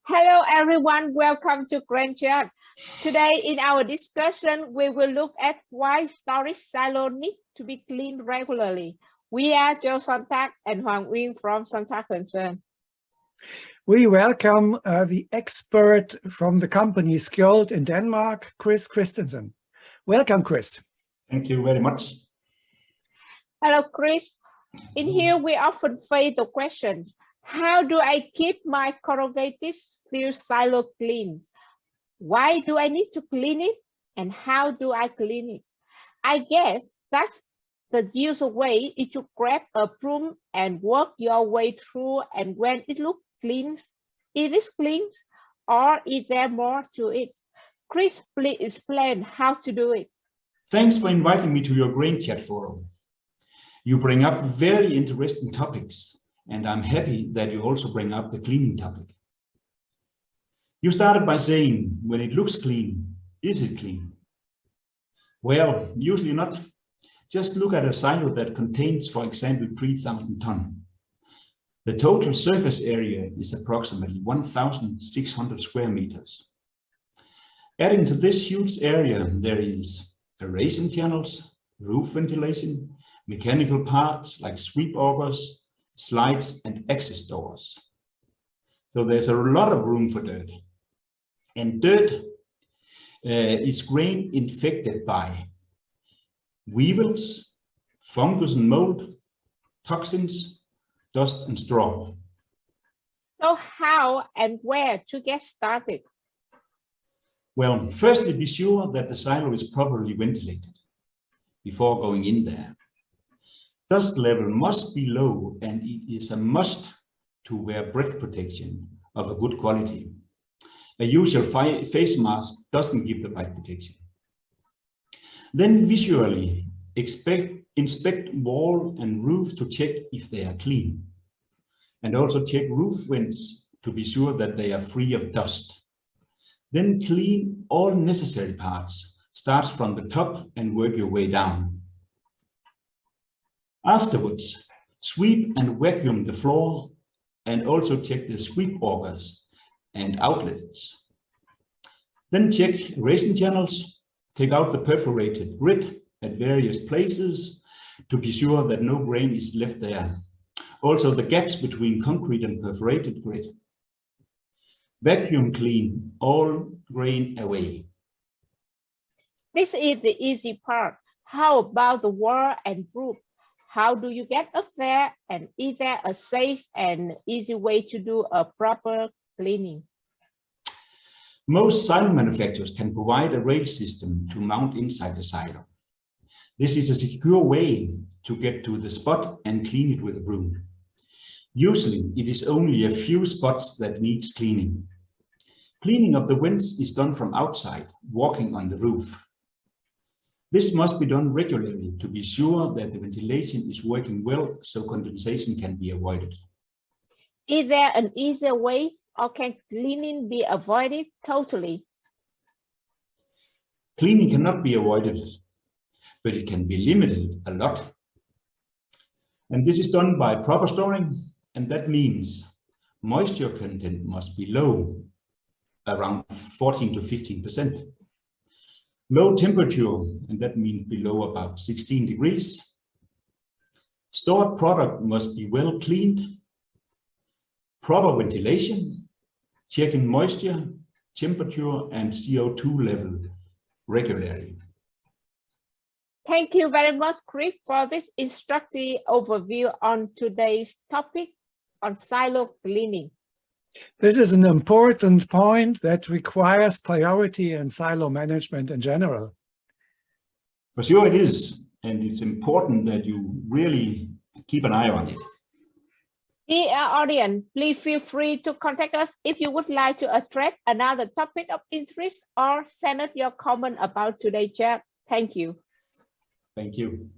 Hello everyone, welcome to Grainchat. Today in our discussion, we will look at why storage silos need to be cleaned regularly. We are Joe Sontag and Hoàng Uyên from Sontag Concern. We welcome the expert from the company SKIOLD in Denmark, Kris Kristensen. Welcome, Kris. Thank you very much. Hello, Kris. In here, we often face the questions, how do I keep my corrugated steel silo clean? Why do I need to clean it? And how do I clean it? I guess that's the usual way is to grab a broom and work your way through, and when it looks clean, it is clean, or is there more to it? Kris, please explain how to do it. Thanks for inviting me to your Grainchat forum. You bring up very interesting topics, and I'm happy that you also bring up the cleaning topic. You started by saying, when it looks clean, is it clean? Well, usually not. Just look at a silo that contains, for example, 3,000 tons. The total surface area is approximately 1,600 square meters. Adding to this huge area, there is aeration channels, roof ventilation, mechanical parts like sweep augers, slides, and access doors. So there's a lot of room for dirt. And dirt is grain infected by weevils, fungus and mold, toxins, dust and straw. So how and where to get started? Well, firstly, be sure that the silo is properly ventilated before going in there. Dust level must be low, and it is a must to wear breath protection of a good quality. A usual face mask doesn't give the right protection. Then visually inspect wall and roof to check if they are clean. And also check roof vents to be sure that they are free of dust. Then clean all necessary parts. Start from the top and work your way down. Afterwards, sweep and vacuum the floor and also check the sweep augers and outlets. Then check aeration channels, take out the perforated grit at various places to be sure that no grain is left there. Also the gaps between concrete and perforated grit. Vacuum clean all grain away. This is the easy part. How about the wall and roof? How do you get up there, and is there a safe and easy way to do a proper cleaning? Most silo manufacturers can provide a rail system to mount inside the silo. This is a secure way to get to the spot and clean it with a broom. Usually, it is only a few spots that needs cleaning. Cleaning of the vents is done from outside, walking on the roof. This must be done regularly to be sure that the ventilation is working well so condensation can be avoided. Is there an easier way, or can cleaning be avoided totally? Cleaning cannot be avoided, but it can be limited a lot. And this is done by proper storing, and that means moisture content must be low, around 14 to 15%. Low temperature, and that means below about 16 degrees. Stored product must be well cleaned. Proper ventilation, checking moisture, temperature, and CO2 level regularly. Thank you very much, Kris, for this instructive overview on today's topic on silo cleaning. This is an important point that requires priority in silo management in general. For sure it is, and it's important that you really keep an eye on it. Dear audience, please feel free to contact us if you would like to address another topic of interest or send us your comment about today's chat. Thank you. Thank you.